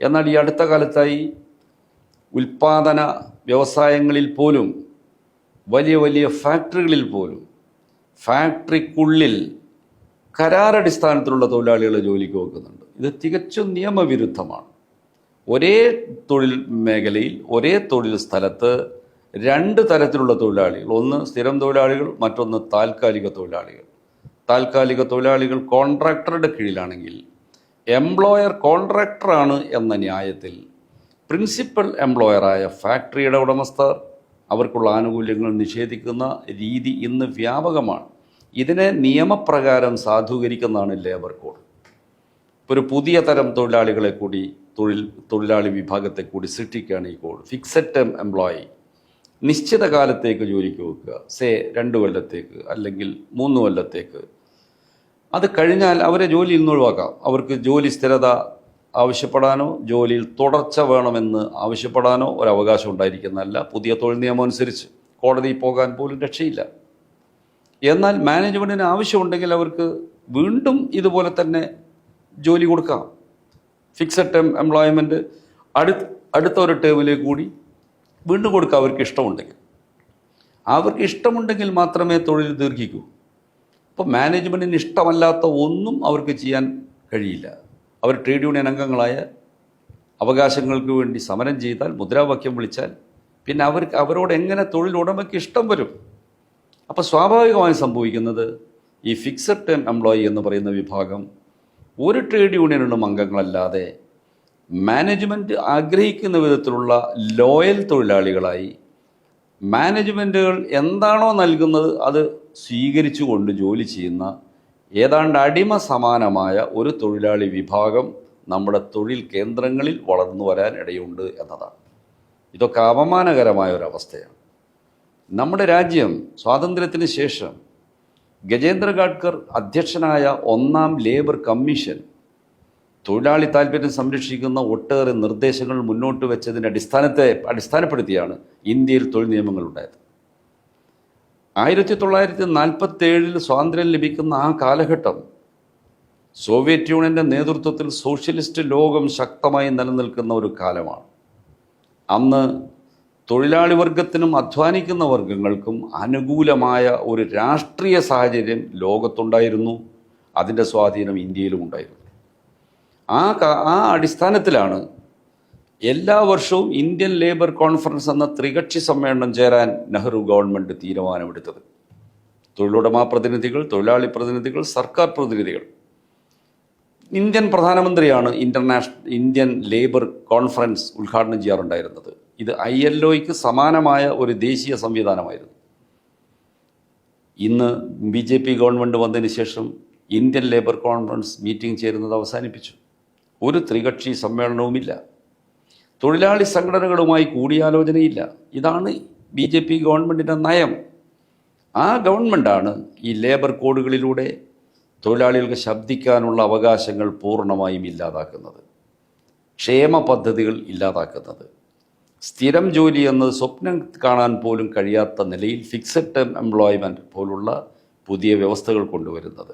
എന്നാൽ ഈ അടുത്ത കാലത്തായി ഉൽപ്പാദന വ്യവസായങ്ങളിൽ പോലും, വലിയ വലിയ ഫാക്ടറികളിൽ പോലും ഫാക്ടറിക്കുള്ളിൽ കരാറടിസ്ഥാനത്തിലുള്ള തൊഴിലാളികളെ ജോലിക്ക് വെക്കുന്നുണ്ട്. ഇത് തികച്ചും നിയമവിരുദ്ധമാണ്. ഒരേ തൊഴിൽ മേഖലയിൽ, ഒരേ തൊഴിൽ സ്ഥലത്ത് രണ്ട് തരത്തിലുള്ള തൊഴിലാളികൾ, ഒന്ന് സ്ഥിരം തൊഴിലാളികൾ, മറ്റൊന്ന് താൽക്കാലിക തൊഴിലാളികൾ. താൽക്കാലിക തൊഴിലാളികൾ കോൺട്രാക്ടറുടെ കീഴിലാണെങ്കിൽ എംപ്ലോയർ കോൺട്രാക്ടറാണ് എന്ന ന്യായത്തിൽ പ്രിൻസിപ്പൽ എംപ്ലോയറായ ഫാക്ടറിയുടെ ഉടമസ്ഥർ അവർക്കുള്ള ആനുകൂല്യങ്ങൾ നിഷേധിക്കുന്ന രീതി ഇന്ന് വ്യാപകമാണ്. ഇതിനെ നിയമപ്രകാരം സാധൂകരിക്കുന്നതാണ് ലേബർ കോഡ്. ഇപ്പോൾ ഒരു പുതിയ തരം തൊഴിലാളികളെ കൂടി, തൊഴിലാളി വിഭാഗത്തെ കൂടി സൃഷ്ടിക്കുകയാണ് ഈ കോഡ്. ഫിക്സഡ് ടേം എംപ്ലോയി, നിശ്ചിത കാലത്തേക്ക് ജോലിക്ക് വെക്കുക, 2 കൊല്ലത്തേക്ക് അല്ലെങ്കിൽ 3 കൊല്ലത്തേക്ക്. അത് കഴിഞ്ഞാൽ അവരെ ജോലിയിൽ നിന്ന് ഒഴിവാക്കാം. അവർക്ക് ജോലി സ്ഥിരത ആവശ്യപ്പെടാനോ ജോലിയിൽ തുടർച്ച വേണമെന്ന് ആവശ്യപ്പെടാനോ ഒരവകാശം ഉണ്ടായിരിക്കുന്നതല്ല പുതിയ തൊഴിൽ നിയമം അനുസരിച്ച്. കോടതിയിൽ പോകാൻ പോലും രക്ഷയില്ല. എന്നാൽ മാനേജ്മെൻറ്റിന് ആവശ്യമുണ്ടെങ്കിൽ അവർക്ക് വീണ്ടും ഇതുപോലെ തന്നെ ജോലി കൊടുക്കാം. ഫിക്സഡ് ടേം എംപ്ലോയ്മെൻറ്റ് അടുത്ത ഒരു ടേമിലേക്ക് കൂടി വീണ്ടും കൊടുക്കാം അവർക്ക് ഇഷ്ടമുണ്ടെങ്കിൽ. അവർക്ക് ഇഷ്ടമുണ്ടെങ്കിൽ മാത്രമേ തൊഴിൽ ദീർഘിക്കൂ. അപ്പോൾ മാനേജ്മെൻറ്റിന് ഇഷ്ടമല്ലാത്ത ഒന്നും അവർക്ക് ചെയ്യാൻ കഴിയില്ല. അവർ ട്രേഡ് യൂണിയൻ അംഗങ്ങളായ അവകാശങ്ങൾക്ക് വേണ്ടി സമരം ചെയ്താൽ, മുദ്രാവാക്യം വിളിച്ചാൽ, പിന്നെ അവരോട് എങ്ങനെ തൊഴിലുടമയ്ക്ക് ഇഷ്ടം വരും? അപ്പോൾ സ്വാഭാവികമായി സംഭവിക്കുന്നത് ഈ ഫിക്സഡ് ടേം എംപ്ലോയി എന്ന് പറയുന്ന വിഭാഗം ഒരു ട്രേഡ് യൂണിയനിലും അംഗങ്ങളല്ലാതെ മാനേജ്മെൻറ്റ് ആഗ്രഹിക്കുന്ന വിധത്തിലുള്ള ലോയൽ തൊഴിലാളികളായി മാനേജ്മെൻറ്റുകൾ എന്താണോ നൽകുന്നത് അത് സ്വീകരിച്ചുകൊണ്ട് ജോലി ചെയ്യുന്ന ഏതാണ്ട് അടിമ സമാനമായ ഒരു തൊഴിലാളി വിഭാഗം നമ്മുടെ തൊഴിൽ കേന്ദ്രങ്ങളിൽ വളർന്നു വരാൻ ഇടയുണ്ട് എന്നതാണ്. ഇതൊക്കെ അപമാനകരമായ ഒരവസ്ഥയാണ്. നമ്മുടെ രാജ്യം സ്വാതന്ത്ര്യത്തിന് ശേഷം ഗജേന്ദ്ര ഗാഡ്കർ അധ്യക്ഷനായ 1ാം ലേബർ കമ്മീഷൻ തൊഴിലാളി താൽപ്പര്യം സംരക്ഷിക്കുന്ന ഒട്ടേറെ നിർദ്ദേശങ്ങൾ മുന്നോട്ട് വെച്ചതിൻ്റെ അടിസ്ഥാനപ്പെടുത്തിയാണ് ഇന്ത്യയിൽ തൊഴിൽ നിയമങ്ങൾ ഉണ്ടായത്. 1947 സ്വാതന്ത്ര്യം ലഭിക്കുന്ന ആ കാലഘട്ടം സോവിയറ്റ് യൂണിയൻ്റെ നേതൃത്വത്തിൽ സോഷ്യലിസ്റ്റ് ലോകം ശക്തമായി നിലനിൽക്കുന്ന ഒരു കാലമാണ്. അന്ന് തൊഴിലാളി വർഗത്തിനും അധ്വാനിക്കുന്ന വർഗങ്ങൾക്കും അനുകൂലമായ ഒരു രാഷ്ട്രീയ സാഹചര്യം ലോകത്തുണ്ടായിരുന്നു. അതിൻ്റെ സ്വാധീനം ഇന്ത്യയിലും ഉണ്ടായിരുന്നു. ആ അടിസ്ഥാനത്തിലാണ് എല്ലാ വർഷവും ഇന്ത്യൻ ലേബർ കോൺഫറൻസ് എന്ന ത്രികക്ഷി സമ്മേളനം ചേരാൻ നെഹ്റു ഗവൺമെൻറ് തീരുമാനമെടുത്തത്. തൊഴിലുടമ പ്രതിനിധികൾ, തൊഴിലാളി പ്രതിനിധികൾ, സർക്കാർ പ്രതിനിധികൾ. ഇന്ത്യൻ പ്രധാനമന്ത്രിയാണ് ഇന്ത്യൻ ലേബർ കോൺഫറൻസ് ഉദ്ഘാടനം ചെയ്യാറുണ്ടായിരുന്നത്. ഇത് ILOയ്ക്ക് സമാനമായ ഒരു ദേശീയ സംവിധാനമായിരുന്നു. ഇന്ന് BJP ഗവൺമെൻറ് വന്നതിന് ശേഷം ഇന്ത്യൻ ലേബർ കോൺഫറൻസ് മീറ്റിംഗ് ചേരുന്നത് അവസാനിപ്പിച്ചു. ഒരു ത്രികക്ഷി സമ്മേളനവുമില്ല. തൊഴിലാളി സംഘടനകളുമായി കൂടിയാലോചനയില്ല. ഇതാണ് BJP ഗവൺമെൻറ്റിൻ്റെ നയം. ആ ഗവൺമെൻറ്റാണ് ഈ ലേബർ കോഡുകളിലൂടെ തൊഴിലാളികൾക്ക് ശബ്ദിക്കാനുള്ള അവകാശങ്ങൾ പൂർണ്ണമായും ഇല്ലാതാക്കുന്നത്, ക്ഷേമ പദ്ധതികൾ ഇല്ലാതാക്കുന്നത്, സ്ഥിരം ജോലി എന്നത് സ്വപ്നം കാണാൻ പോലും കഴിയാത്ത നിലയിൽ ഫിക്സഡ് ടേം എംപ്ലോയ്മെൻറ്റ് പോലുള്ള പുതിയ വ്യവസ്ഥകൾ കൊണ്ടുവരുന്നത്.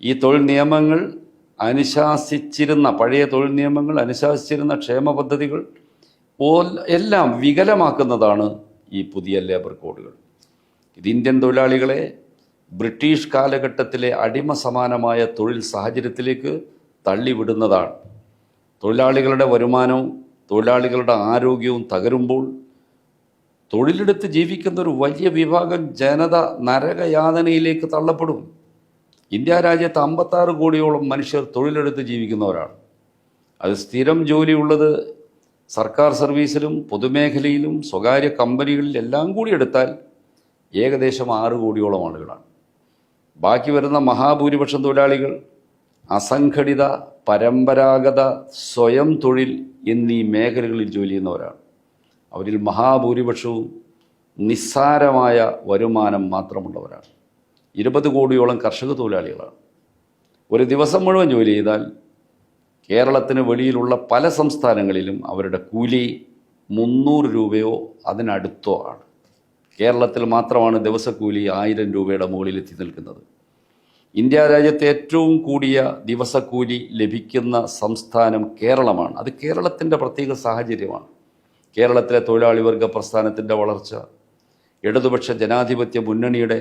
ഈ തൊഴിൽ നിയമങ്ങൾ പഴയ തൊഴിൽ നിയമങ്ങൾ അനുശാസിച്ചിരുന്ന ക്ഷേമ പദ്ധതികൾ എല്ലാം വികലമാക്കുന്നതാണ് ഈ പുതിയ ലേബർ കോഡുകൾ. ഇത് ഇന്ത്യൻ തൊഴിലാളികളെ ബ്രിട്ടീഷ് കാലഘട്ടത്തിലെ അടിമ സമാനമായ തൊഴിൽ സാഹചര്യത്തിലേക്ക് തള്ളിവിടുന്നതാണ്. തൊഴിലാളികളുടെ വരുമാനവും തൊഴിലാളികളുടെ ആരോഗ്യവും തകരുമ്പോൾ തൊഴിലെടുത്ത് ജീവിക്കുന്ന ഒരു വലിയ വിഭാഗം ജനത നരകയാതനയിലേക്ക് തള്ളപ്പെടും. ഇന്ത്യ രാജ്യത്ത് 56 കോടിയോളം മനുഷ്യർ തൊഴിലെടുത്ത് ജീവിക്കുന്നവരാണ്. അത് സ്ഥിരം ജോലിയുള്ളത് സർക്കാർ സർവീസിലും പൊതുമേഖലയിലും സ്വകാര്യ കമ്പനികളിൽ എല്ലാം കൂടി എടുത്താൽ ഏകദേശം 6 കോടിയോളം ആളുകളാണ്. ബാക്കി വരുന്ന മഹാഭൂരിപക്ഷം തൊഴിലാളികൾ അസംഘടിത, പരമ്പരാഗത, സ്വയം തൊഴിൽ എന്നീ മേഖലകളിൽ ജോലി ചെയ്യുന്നവരാണ്. അവരിൽ മഹാഭൂരിപക്ഷവും നിസ്സാരമായ വരുമാനം മാത്രമുള്ളവരാണ്. 20 കോടിയോളം കർഷക തൊഴിലാളികളാണ്. ഒരു ദിവസം മുഴുവൻ ജോലി ചെയ്താൽ കേരളത്തിന് വെളിയിലുള്ള പല സംസ്ഥാനങ്ങളിലും അവരുടെ കൂലി 300 രൂപയോ അതിനടുത്തോ ആണ്. കേരളത്തിൽ മാത്രമാണ് ദിവസക്കൂലി 1000 രൂപയുടെ മുകളിൽ എത്തി നിൽക്കുന്നത്. ഇന്ത്യ രാജ്യത്തെ ഏറ്റവും കൂടിയ ദിവസക്കൂലി ലഭിക്കുന്ന സംസ്ഥാനം കേരളമാണ്. അത് കേരളത്തിൻ്റെ പ്രത്യേക സാഹചര്യമാണ്. കേരളത്തിലെ തൊഴിലാളി വർഗ പ്രസ്ഥാനത്തിൻ്റെ വളർച്ച, ഇടതുപക്ഷ ജനാധിപത്യ മുന്നണിയുടെ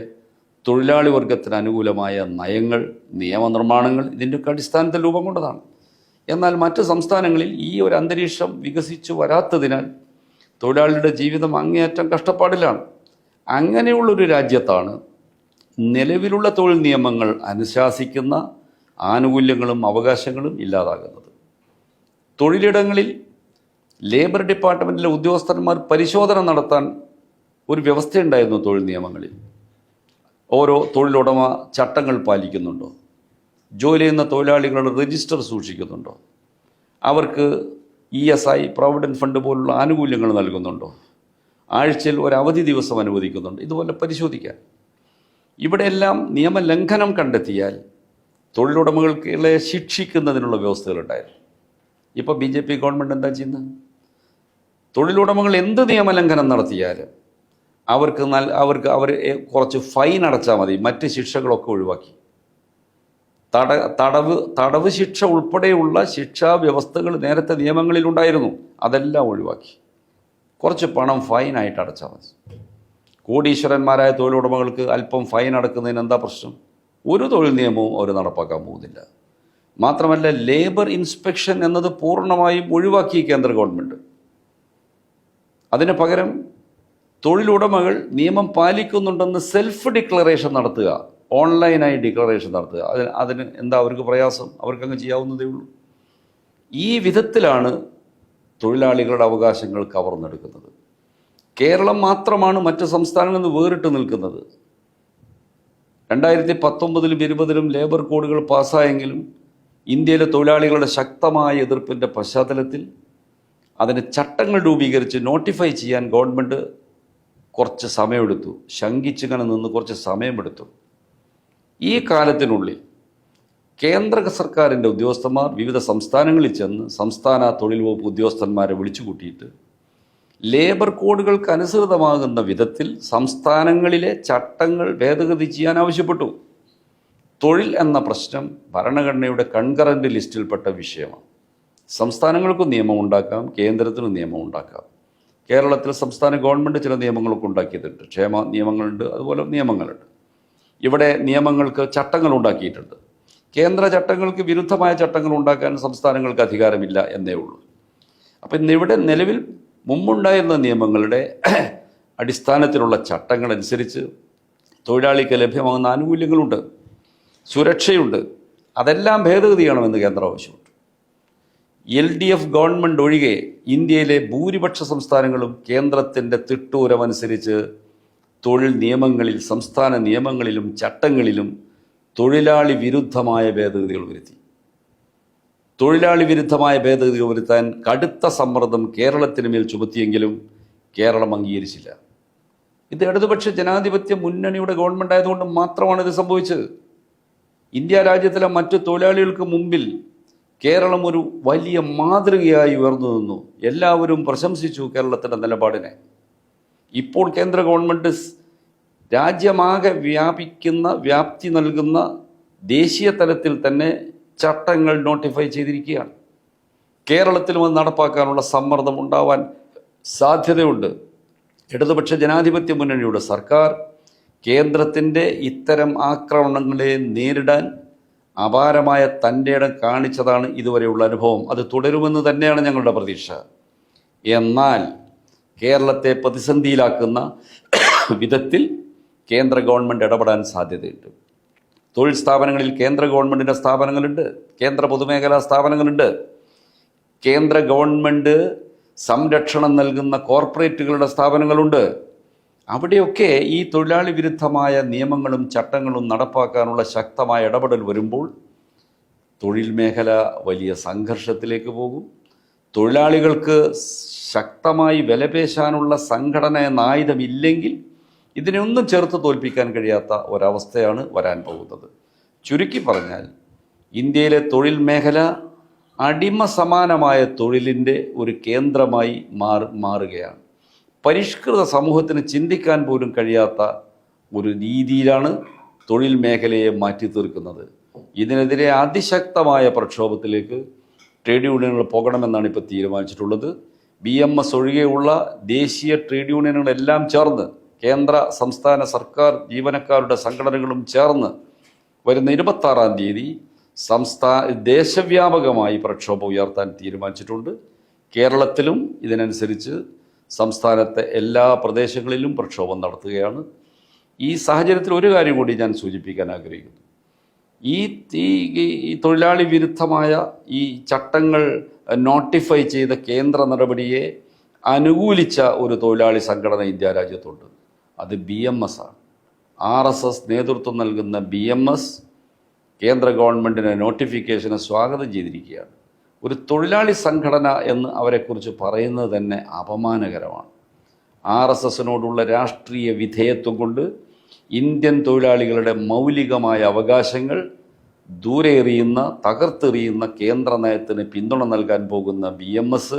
തൊഴിലാളി വർഗത്തിന് അനുകൂലമായ നയങ്ങൾ, നിയമനിർമ്മാണങ്ങൾ ഇതിൻ്റെയൊക്കെ അടിസ്ഥാനത്തിൽ രൂപം കൊണ്ടതാണ്. എന്നാൽ മറ്റ് സംസ്ഥാനങ്ങളിൽ ഈ ഒരു അന്തരീക്ഷം വികസിച്ചു വരാത്തതിനാൽ തൊഴിലാളിയുടെ ജീവിതം അങ്ങേയറ്റം കഷ്ടപ്പാടിലാണ്. അങ്ങനെയുള്ളൊരു രാജ്യത്താണ് നിലവിലുള്ള തൊഴിൽ നിയമങ്ങൾ അനുശാസിക്കുന്ന ആനുകൂല്യങ്ങളും അവകാശങ്ങളും ഇല്ലാതാകുന്നത്. തൊഴിലിടങ്ങളിൽ ലേബർ ഡിപ്പാർട്ട്മെൻറ്റിലെ ഉദ്യോഗസ്ഥന്മാർ പരിശോധന നടത്താൻ ഒരു വ്യവസ്ഥയുണ്ടായിരുന്നു തൊഴിൽ നിയമങ്ങളിൽ. ഓരോ തൊഴിലുടമ ചട്ടങ്ങൾ പാലിക്കുന്നുണ്ടോ, ജോലി ചെയ്യുന്ന തൊഴിലാളികളുടെ രജിസ്റ്റർ സൂക്ഷിക്കുന്നുണ്ടോ, അവർക്ക് ESI, പ്രൊവിഡൻറ്റ് ഫണ്ട് പോലുള്ള ആനുകൂല്യങ്ങൾ നൽകുന്നുണ്ടോ, ആഴ്ചയിൽ ഒരു അവധി ദിവസം അനുവദിക്കുന്നുണ്ട്, ഇതുപോലെ പരിശോധിക്കാൻ. ഇവിടെയെല്ലാം നിയമലംഘനം കണ്ടെത്തിയാൽ തൊഴിലുടമകളെ ശിക്ഷിക്കുന്നതിനുള്ള വ്യവസ്ഥകളുണ്ടായിരുന്നു. ഇപ്പോൾ BJP ഗവൺമെൻറ് എന്താ ചെയ്യുന്നത്? തൊഴിലുടമകൾ എന്ത് നിയമലംഘനം നടത്തിയാലും അവർ കുറച്ച് ഫൈൻ അടച്ചാൽ മതി, മറ്റ് ശിക്ഷകളൊക്കെ ഒഴിവാക്കി. തടവ് ശിക്ഷ ഉൾപ്പെടെയുള്ള ശിക്ഷാ വ്യവസ്ഥകൾ നേരത്തെ നിയമങ്ങളിലുണ്ടായിരുന്നു, അതെല്ലാം ഒഴിവാക്കി. കുറച്ച് പണം ഫൈനായിട്ട് അടച്ചാൽ മതി. കോടീശ്വരന്മാരായ തൊഴിലുടമകൾക്ക് അല്പം ഫൈൻ അടക്കുന്നതിന് എന്താ പ്രശ്നം? ഒരു തൊഴിൽ നിയമവും അവർ നടപ്പാക്കാൻ പോകുന്നില്ല. മാത്രമല്ല, ലേബർ ഇൻസ്പെക്ഷൻ എന്നത് പൂർണ്ണമായും ഒഴിവാക്കി കേന്ദ്ര ഗവൺമെൻറ്. അതിന് പകരം തൊഴിലുടമകൾ നിയമം പാലിക്കുന്നുണ്ടെന്ന് സെൽഫ് ഡിക്ലറേഷൻ നടത്തുക, ഓൺലൈനായി ഡിക്ലറേഷൻ നടത്തുക. അതിന് എന്താ അവർക്ക് പ്രയാസം? അവർക്കങ്ങ് ചെയ്യാവുന്നതേ ഉള്ളൂ. ഈ വിധത്തിലാണ് തൊഴിലാളികളുടെ അവകാശങ്ങൾ കവർന്നെടുക്കുന്നത്. കേരളം മാത്രമാണ് മറ്റ് സംസ്ഥാനങ്ങളിൽ നിന്ന് വേറിട്ട് നിൽക്കുന്നത്. 2019-ലും 2020-ലും ലേബർ കോഡുകൾ പാസ്സായെങ്കിലും ഇന്ത്യയിലെ തൊഴിലാളികളുടെ ശക്തമായ എതിർപ്പിൻ്റെ പശ്ചാത്തലത്തിൽ അതിന് ചട്ടങ്ങൾ രൂപീകരിച്ച് നോട്ടിഫൈ ചെയ്യാൻ ഗവൺമെൻറ് കുറച്ച് സമയമെടുത്തു. ശങ്കിച്ചിങ്ങനെ നിന്ന് കുറച്ച് സമയമെടുത്തു. ഈ കാലത്തിനുള്ളിൽ കേന്ദ്ര സർക്കാരിൻ്റെ ഉദ്യോഗസ്ഥന്മാർ വിവിധ സംസ്ഥാനങ്ങളിൽ ചെന്ന് സംസ്ഥാന തൊഴിൽ വകുപ്പ് ഉദ്യോഗസ്ഥന്മാരെ വിളിച്ചു കൂട്ടിയിട്ട് ലേബർ കോഡുകൾക്ക് അനുസൃതമാകുന്ന വിധത്തിൽ സംസ്ഥാനങ്ങളിലെ ചട്ടങ്ങൾ ഭേദഗതി ചെയ്യാൻ ആവശ്യപ്പെട്ടു. തൊഴിൽ എന്ന പ്രശ്നം ഭരണഘടനയുടെ കൺകറന്റ് ലിസ്റ്റിൽപ്പെട്ട വിഷയമാണ്. സംസ്ഥാനങ്ങൾക്കും നിയമം ഉണ്ടാക്കാം, കേന്ദ്രത്തിനും നിയമം ഉണ്ടാക്കാം. കേരളത്തിൽ സംസ്ഥാന ഗവൺമെൻറ് ചില നിയമങ്ങളൊക്കെ ഉണ്ടാക്കിയിട്ടുണ്ട്. ക്ഷേമ നിയമങ്ങളുണ്ട്, അതുപോലെ നിയമങ്ങളുണ്ട്. ഇവിടെ നിയമങ്ങൾക്ക് ചട്ടങ്ങൾ ഉണ്ടാക്കിയിട്ടുണ്ട്. കേന്ദ്ര ചട്ടങ്ങൾക്ക് വിരുദ്ധമായ ചട്ടങ്ങൾ ഉണ്ടാക്കാൻ സംസ്ഥാനങ്ങൾക്ക് അധികാരമില്ല എന്നേ ഉള്ളൂ. അപ്പം ഇന്നിവിടെ നിലവിൽ മുമ്പുണ്ടായിരുന്ന നിയമങ്ങളുടെ അടിസ്ഥാനത്തിലുള്ള ചട്ടങ്ങളനുസരിച്ച് തൊഴിലാളിക്ക് ലഭ്യമാകുന്ന ആനുകൂല്യങ്ങളുണ്ട്, സുരക്ഷയുണ്ട്. അതെല്ലാം ഭേദഗതി ചെയ്യണമെന്ന് കേന്ദ്രം ആവശ്യപ്പെട്ടു. LDF ഗവൺമെൻറ് ഒഴികെ ഇന്ത്യയിലെ ഭൂരിപക്ഷ സംസ്ഥാനങ്ങളും കേന്ദ്രത്തിൻ്റെ തിട്ടൂരമനുസരിച്ച് തൊഴിൽ നിയമങ്ങളിൽ, സംസ്ഥാന നിയമങ്ങളിലും ചട്ടങ്ങളിലും തൊഴിലാളി വിരുദ്ധമായ ഭേദഗതികൾ വരുത്തി. തൊഴിലാളി വിരുദ്ധമായ ഭേദഗതികൾ വരുത്താൻ കടുത്ത സമ്മർദ്ദം കേരളത്തിന് മേൽ ചുമത്തിയെങ്കിലും കേരളം അംഗീകരിച്ചില്ല. ഇത് ഇടതുപക്ഷ ജനാധിപത്യ മുന്നണിയുടെ ഗവൺമെൻറ് ആയതുകൊണ്ട് മാത്രമാണ് ഇത് സംഭവിച്ചത്. ഇന്ത്യ രാജ്യത്തിലെ മറ്റ് തൊഴിലാളികൾക്ക് മുമ്പിൽ കേരളം ഒരു വലിയ മാതൃകയായി ഉയർന്നു നിന്നു. എല്ലാവരും പ്രശംസിച്ചു കേരളത്തിൻ്റെ നിലപാടിനെ. ഇപ്പോൾ കേന്ദ്ര ഗവൺമെൻറ് രാജ്യമാകെ വ്യാപ്തി നൽകുന്ന ദേശീയ തലത്തിൽ തന്നെ ചട്ടങ്ങൾ നോട്ടിഫൈ ചെയ്തിരിക്കുകയാണ്. കേരളത്തിലും അത് നടപ്പാക്കാനുള്ള സമ്മർദ്ദം ഉണ്ടാവാൻ സാധ്യതയുണ്ട്. ഇടതുപക്ഷ ജനാധിപത്യ മുന്നണിയുടെ സർക്കാർ കേന്ദ്രത്തിൻ്റെ ഇത്തരം ആക്രമണങ്ങളെ നേരിടാൻ അപാരമായ തൻ്റെ ഇടം കാണിച്ചതാണ് ഇതുവരെയുള്ള അനുഭവം. അത് തുടരുമെന്ന് തന്നെയാണ് ഞങ്ങളുടെ പ്രതീക്ഷ. എന്നാൽ കേരളത്തെ പ്രതിസന്ധിയിലാക്കുന്ന വിധത്തിൽ കേന്ദ്ര ഗവൺമെൻറ് ഇടപെടാൻ സാധ്യതയുണ്ട്. തൊഴിൽ സ്ഥാപനങ്ങളിൽ കേന്ദ്ര ഗവൺമെൻറ്റിൻ്റെ സ്ഥാപനങ്ങളുണ്ട്, കേന്ദ്ര പൊതുമേഖലാ സ്ഥാപനങ്ങളുണ്ട്. കേന്ദ്ര ഗവൺമെൻറ് സംരക്ഷണം നൽകുന്ന കോർപ്പറേറ്റുകളുടെ സ്ഥാപനങ്ങളുണ്ട്. അവിടെയൊക്കെ ഈ തൊഴിലാളി വിരുദ്ധമായ നിയമങ്ങളും ചട്ടങ്ങളും നടപ്പാക്കാനുള്ള ശക്തമായ ഇടപെടൽ വരുമ്പോൾ തൊഴിൽ മേഖല വലിയ സംഘർഷത്തിലേക്ക് പോകും. തൊഴിലാളികൾക്ക് ശക്തമായി വിലപേശാനുള്ള സംഘടന എന്ന ആയുധമില്ലെങ്കിൽ ഇതിനെ ഒന്നും ചേർത്ത് തോൽപ്പിക്കാൻ കഴിയാത്ത ഒരവസ്ഥയാണ് വരാൻ പോകുന്നത്. ചുരുക്കി പറഞ്ഞാൽ ഇന്ത്യയിലെ തൊഴിൽ മേഖല അടിമ സമാനമായ തൊഴിലിൻ്റെ ഒരു കേന്ദ്രമായി മാറുകയാണ്. പരിഷ്കൃത സമൂഹത്തിന് ചിന്തിക്കാൻ പോലും കഴിയാത്ത ഒരു രീതിയിലാണ് തൊഴിൽ മേഖലയെ മാറ്റി തീർക്കുന്നത്. ഇതിനെതിരെ അതിശക്തമായ പ്രക്ഷോഭത്തിലേക്ക് ട്രേഡ് യൂണിയനുകൾ പോകണമെന്നാണ് ഇപ്പോൾ തീരുമാനിച്ചിട്ടുള്ളത്. BMS ഒഴികെയുള്ള ദേശീയ ട്രേഡ് യൂണിയനുകളെല്ലാം ചേർന്ന്, കേന്ദ്ര സംസ്ഥാന സർക്കാർ ജീവനക്കാരുടെ സംഘടനകളും ചേർന്ന് വരുന്ന 26-ാം തീയതി ദേശവ്യാപകമായി പ്രക്ഷോഭം ഉയർത്താൻ തീരുമാനിച്ചിട്ടുണ്ട്. കേരളത്തിലും ഇതിനനുസരിച്ച് സംസ്ഥാനത്തെ എല്ലാ പ്രദേശങ്ങളിലും പ്രക്ഷോഭം നടത്തുകയാണ്. ഈ സാഹചര്യത്തിൽ ഒരു കാര്യം കൂടി ഞാൻ സൂചിപ്പിക്കാൻ ആഗ്രഹിക്കുന്നു. ഈ തൊഴിലാളി വിരുദ്ധമായ ഈ ചട്ടങ്ങൾ നോട്ടിഫൈ ചെയ്ത കേന്ദ്ര നടപടിയെ അനുകൂലിച്ച ഒരു തൊഴിലാളി സംഘടന ഇന്ത്യ രാജ്യത്തുണ്ട്. അത് BMS ആണ്. RSS നേതൃത്വം നൽകുന്ന BMS കേന്ദ്ര ഗവൺമെൻറ്റിൻ്റെ നോട്ടിഫിക്കേഷനെ സ്വാഗതം ചെയ്തിരിക്കുകയാണ്. ഒരു തൊഴിലാളി സംഘടന എന്ന് അവരെക്കുറിച്ച് പറയുന്നത് തന്നെ അപമാനകരമാണ്. RSSനോടുള്ള രാഷ്ട്രീയ വിധേയത്വം കൊണ്ട് ഇന്ത്യൻ തൊഴിലാളികളുടെ മൗലികമായ അവകാശങ്ങൾ ദൂരെ എറിയുന്ന, തകർത്തെറിയുന്ന കേന്ദ്ര നയത്തിന് പിന്തുണ നൽകാൻ പോകുന്ന BMS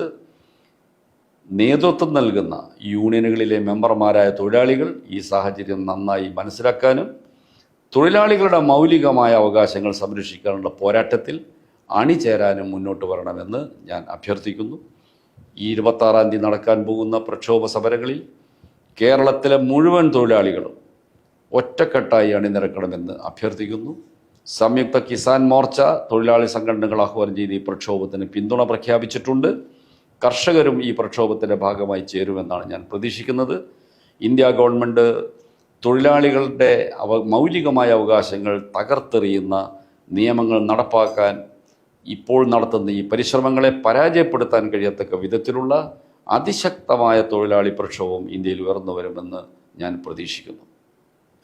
നേതൃത്വം നൽകുന്ന യൂണിയനുകളിലെ മെമ്പർമാരായ തൊഴിലാളികൾ ഈ സാഹചര്യം നന്നായി മനസ്സിലാക്കാനും തൊഴിലാളികളുടെ മൗലികമായ അവകാശങ്ങൾ സംരക്ഷിക്കാനുള്ള പോരാട്ടത്തിൽ അണിചേരാനും മുന്നോട്ട് വരണമെന്ന് ഞാൻ അഭ്യർത്ഥിക്കുന്നു. ഈ 26-ാം തീയതി നടക്കാൻ പോകുന്ന പ്രക്ഷോഭ സമരങ്ങളിൽ കേരളത്തിലെ മുഴുവൻ തൊഴിലാളികളും ഒറ്റക്കെട്ടായി അണിനിരക്കണമെന്ന് അഭ്യർത്ഥിക്കുന്നു. സംയുക്ത കിസാൻ മോർച്ച തൊഴിലാളി സംഘടനകൾ ആഹ്വാനം ചെയ്ത് ഈ പ്രക്ഷോഭത്തിന് പിന്തുണ പ്രഖ്യാപിച്ചിട്ടുണ്ട്. കർഷകരും ഈ പ്രക്ഷോഭത്തിൻ്റെ ഭാഗമായി ചേരുമെന്നാണ് ഞാൻ പ്രതീക്ഷിക്കുന്നത്. ഇന്ത്യ ഗവൺമെൻറ് തൊഴിലാളികളുടെ മൗലികമായ അവകാശങ്ങൾ തകർത്തെറിയുന്ന നിയമങ്ങൾ നടപ്പാക്കാൻ ഇപ്പോൾ നടത്തുന്ന ഈ പരിശ്രമങ്ങളെ പരാജയപ്പെടുത്താൻ കഴിയത്തക്ക വിധത്തിലുള്ള അതിശക്തമായ തൊഴിലാളി പ്രക്ഷോഭം ഇന്ത്യയിൽ ഉയർന്നു വരുമെന്ന് ഞാൻ പ്രതീക്ഷിക്കുന്നു.